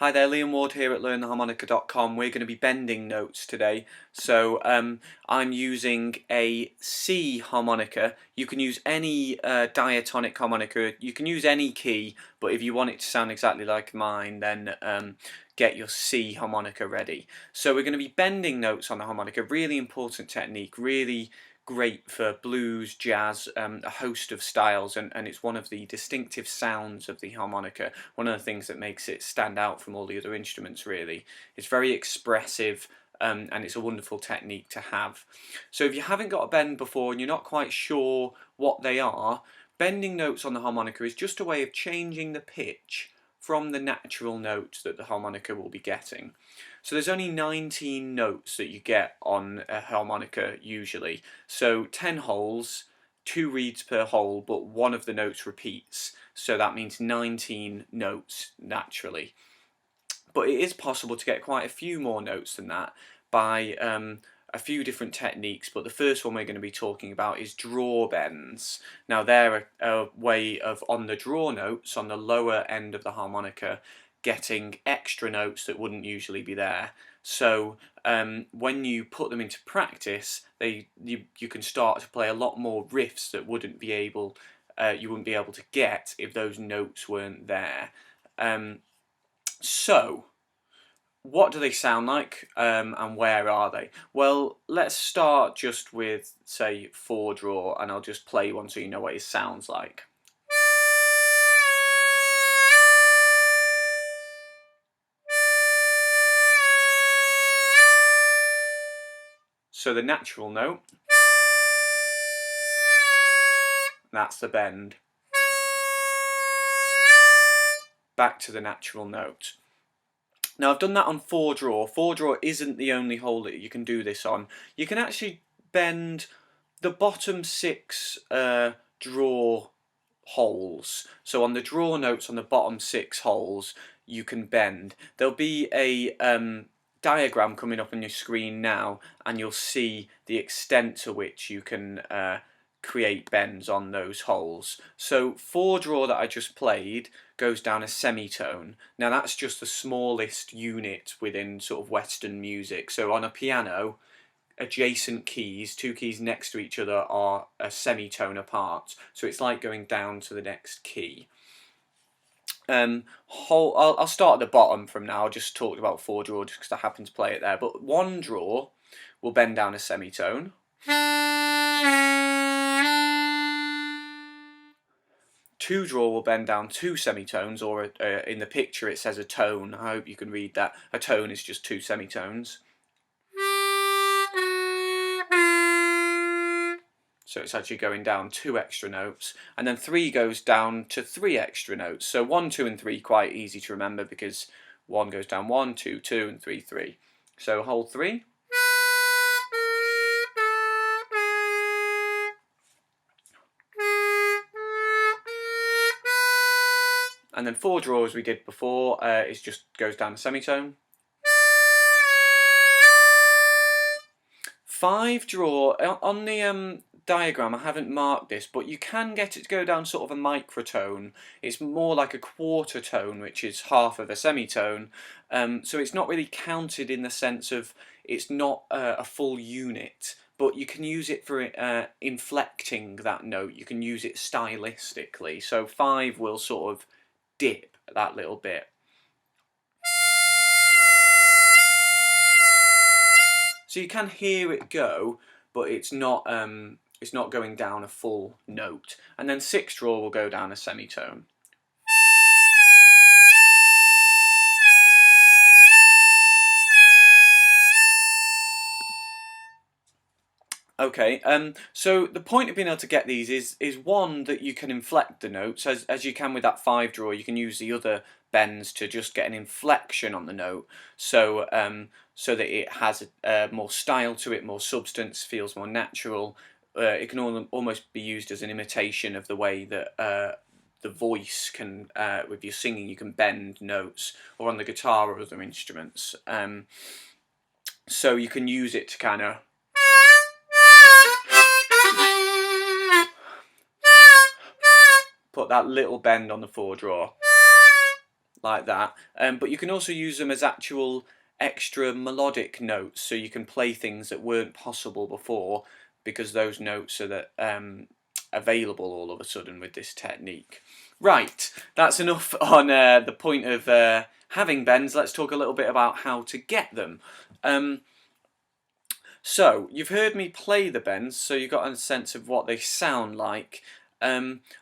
Hi there, Liam Ward here at LearnTheHarmonica.com. We're going to be bending notes today. So I'm using a C harmonica. You can use any diatonic harmonica. You can use any key, but if you want it to sound exactly like mine, then get your C harmonica ready. So we're going to be bending notes on the harmonica. Really important technique, really great for blues, jazz, a host of styles, and it's one of the distinctive sounds of the harmonica, one of the things that makes it stand out from all the other instruments really. It's very expressive, and it's a wonderful technique to have. So if you haven't got a bend before and you're not quite sure what they are, bending notes on the harmonica is just a way of changing the pitch from the natural notes that the harmonica will be getting. So there's only 19 notes that you get on a harmonica usually. So 10 holes, 2 reeds per hole, but one of the notes repeats. So that means 19 notes naturally. But it is possible to get quite a few more notes than that by a few different techniques, but the first one we're going to be talking about is draw bends. Now they're a way of, on the draw notes, on the lower end of the harmonica, getting extra notes that wouldn't usually be there. So when you put them into practice, you can start to play a lot more riffs that wouldn't be able you wouldn't be able to get if those notes weren't there. So what do they sound like, and where are they? Well, let's start just with, say, 4 draw, and I'll just play one so you know what it sounds like. So the natural note, that's the bend. Back to the natural note. Now I've done that on 4 draw. 4 draw isn't the only hole that you can do this on. You can actually bend the bottom 6 draw holes. So on the draw notes on the bottom 6 holes you can bend. There'll be a diagram coming up on your screen now, and you'll see the extent to which you can create bends on those holes. So 4 draw that I just played goes down a semitone. Now that's just the smallest unit within sort of Western music. So on a piano, adjacent keys, 2 keys next to each other, are a semitone apart. So it's like going down to the next key. I'll start at the bottom from now. I just talked about 4 draw just because I happen to play it there. But 1 draw will bend down a semitone. 2 draw will bend down 2 semitones, or in the picture it says a tone. I hope you can read that. A tone is just 2 semitones. So it's actually going down 2 extra notes. And then 3 goes down to 3 extra notes. So 1, 2 and 3 quite easy to remember because 1 goes down 1, 2, 2 and 3, 3. So hold 3. And then 4 draw, as we did before, it just goes down a semitone. 5 draw, on the diagram I haven't marked this, but you can get it to go down sort of a microtone. It's more like a quarter tone, which is half of a semitone. So it's not really counted in the sense of it's not a full unit, but you can use it for inflecting that note. You can use it stylistically. So 5 will sort of dip that little bit. So you can hear it go, but it's not going down a full note. And then 6 draw will go down a semitone. Okay, so the point of being able to get these is one, that you can inflect the notes, as you can with that 5 draw. You can use the other bends to just get an inflection on the note, so so that it has more style to it, more substance, feels more natural. It can almost be used as an imitation of the way that the voice can, with your singing, you can bend notes, or on the guitar or other instruments. So you can use it to kind of put that little bend on the 4 draw. like that. But you can also use them as actual extra melodic notes, so you can play things that weren't possible before because those notes are available all of a sudden with this technique. Right, that's enough on the point of having bends. Let's talk a little bit about how to get them. So, you've heard me play the bends, so you've got a sense of what they sound like.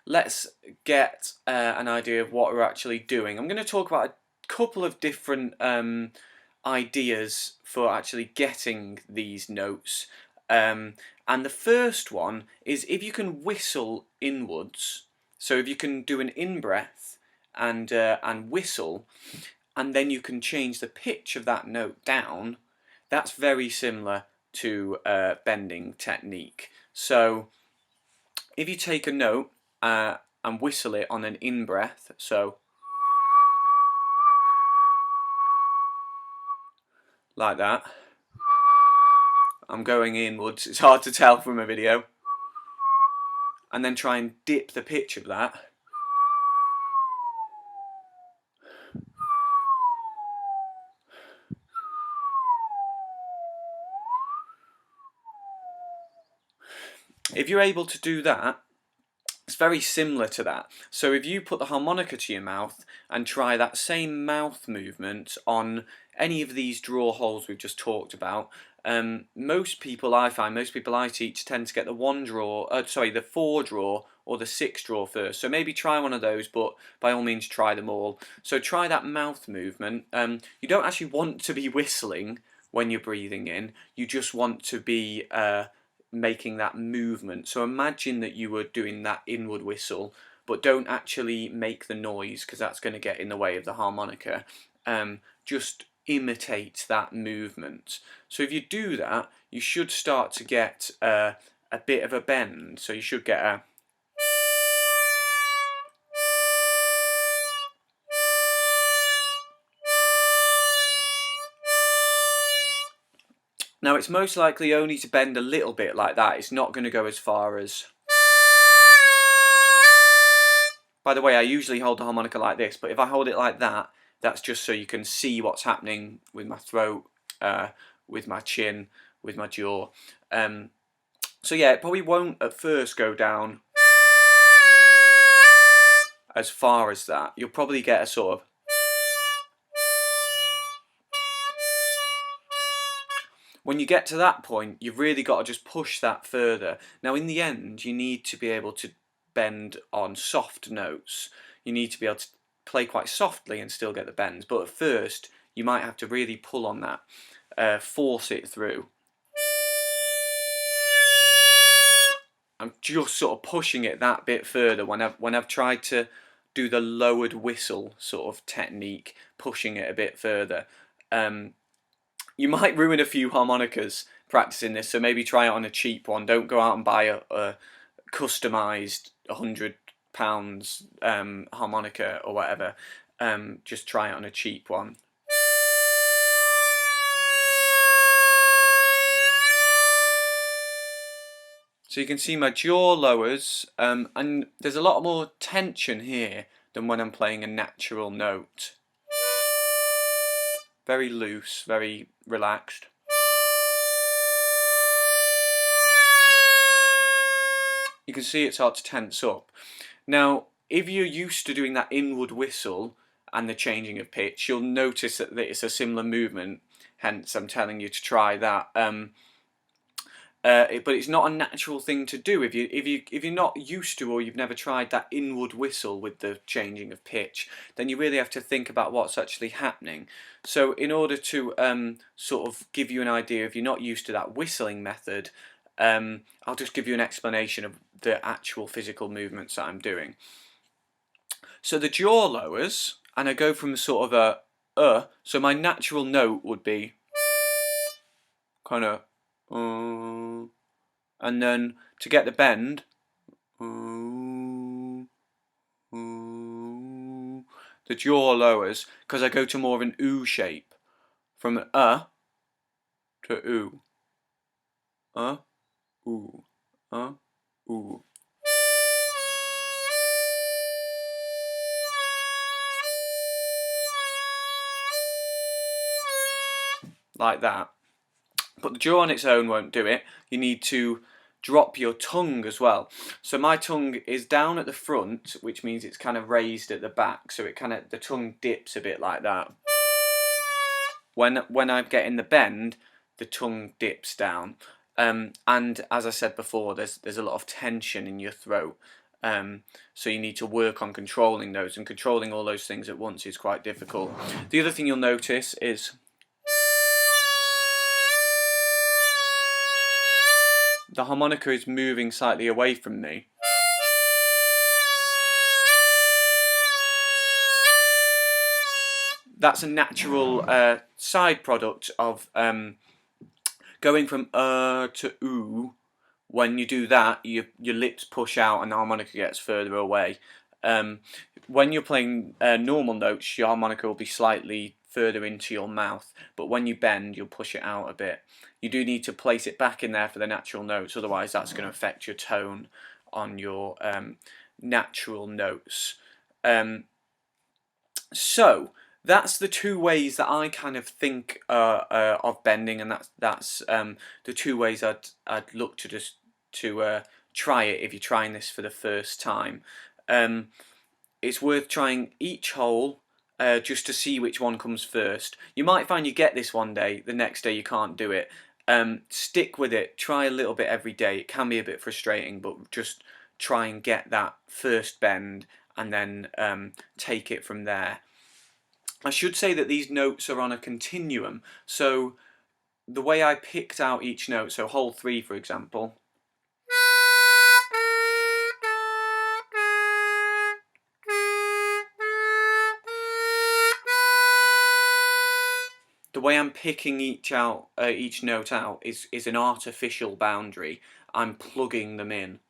Let's get an idea of what we're actually doing. I'm going to talk about a couple of different ideas for actually getting these notes. And the first one is if you can whistle inwards. So if you can do an in-breath and whistle, and then you can change the pitch of that note down, that's very similar to bending technique. So if you take a note and whistle it on an in-breath, so like that, I'm going inwards, it's hard to tell from a video, and then try and dip the pitch of that. If you're able to do that, it's very similar to that. So if you put the harmonica to your mouth and try that same mouth movement on any of these draw holes we've just talked about, most people I teach tend to get the 4 draw or the 6 draw first. So maybe try one of those, but by all means try them all. So try that mouth movement. You don't actually want to be whistling when you're breathing in. You just want to be making that movement. So imagine that you were doing that inward whistle, but don't actually make the noise because that's going to get in the way of the harmonica. Just imitate that movement. So if you do that, you should start to get a bit of a bend. So you should get a Now it's most likely only to bend a little bit like that. It's not going to go as far as... By the way, I usually hold the harmonica like this, but if I hold it like that, that's just so you can see what's happening with my throat, with my chin, with my jaw. So yeah, it probably won't at first go down as far as that. You'll probably get a sort of... When you get to that point, you've really got to just push that further. Now in the end, you need to be able to bend on soft notes. You need to be able to play quite softly and still get the bends, but at first you might have to really pull on that, force it through. I'm just sort of pushing it that bit further when I've tried to do the lowered whistle sort of technique, pushing it a bit further. You might ruin a few harmonicas practicing this, so maybe try it on a cheap one. Don't go out and buy a customised £100 harmonica or whatever. Just try it on a cheap one. So you can see my jaw lowers, and there's a lot more tension here than when I'm playing a natural note. Very loose, very relaxed. You can see it start to tense up. Now, if you're used to doing that inward whistle and the changing of pitch, you'll notice that it's a similar movement. Hence, I'm telling you to try that. But it's not a natural thing to do if you're not used to, or you've never tried that inward whistle with the changing of pitch. Then you really have to think about what's actually happening. So in order to sort of give you an idea, if you're not used to that whistling method, I'll just give you an explanation of the actual physical movements that I'm doing. So the jaw lowers, and I go from sort of a so my natural note would be kind of. And then to get the bend, the jaw lowers because I go to more of an oo shape, from an to oo, oo, oo. like that. But the jaw on its own won't do it. You need to drop your tongue as well. So my tongue is down at the front, which means it's kind of raised at the back. So the tongue dips a bit like that. When I get in the bend, the tongue dips down. And as I said before, there's a lot of tension in your throat. So you need to work on controlling those, and controlling all those things at once is quite difficult. The other thing you'll notice is the harmonica is moving slightly away from me. That's a natural side product of going from to oo. When you do that, your lips push out and the harmonica gets further away. When you're playing normal notes, your harmonica will be slightly further into your mouth, but when you bend, you'll push it out a bit. You do need to place it back in there for the natural notes, otherwise that's going to affect your tone on your natural notes. So that's the two ways that I kind of think of bending, and that's the two ways I'd look to try it if you're trying this for the first time. It's worth trying each hole just to see which one comes first. You might find you get this one day, the next day you can't do it. Stick with it, try a little bit every day. It can be a bit frustrating, but just try and get that first bend and then take it from there. I should say that these notes are on a continuum, so the way I picked out each note, so hole 3 for example, the way I'm picking each note out is an artificial boundary. I'm plugging them in.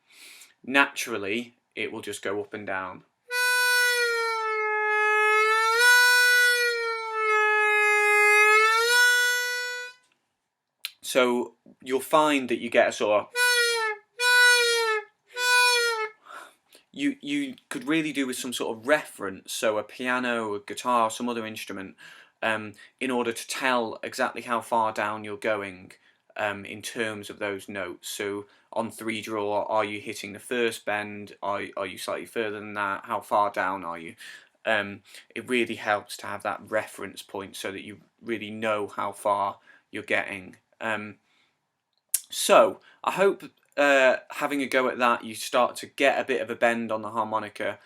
Naturally, it will just go up and down. So you'll find that you get a sort of... You could really do with some sort of reference, so a piano, a guitar, some other instrument, in order to tell exactly how far down you're going in terms of those notes. So on 3 draw, are you hitting the first bend? Are you slightly further than that? How far down are you? It really helps to have that reference point so that you really know how far you're getting. So I hope having a go at that, you start to get a bit of a bend on the harmonica,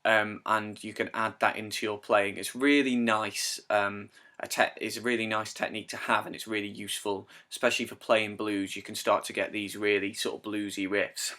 and you can add that into your playing. It's really nice. It's a really nice technique to have, and it's really useful, especially for playing blues. You can start to get these really sort of bluesy riffs.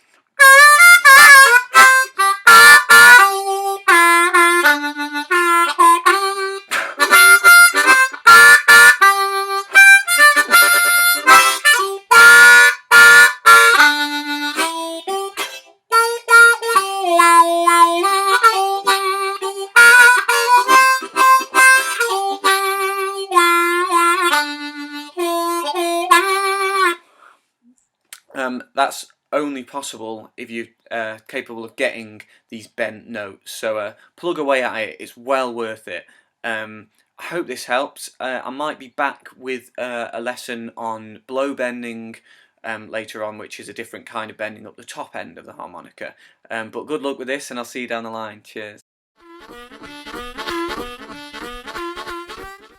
That's only possible if you're capable of getting these bent notes. So plug away at it, it's well worth it. I hope this helps. I might be back with a lesson on blow bending later on, which is a different kind of bending up the top end of the harmonica. But good luck with this, and I'll see you down the line. Cheers.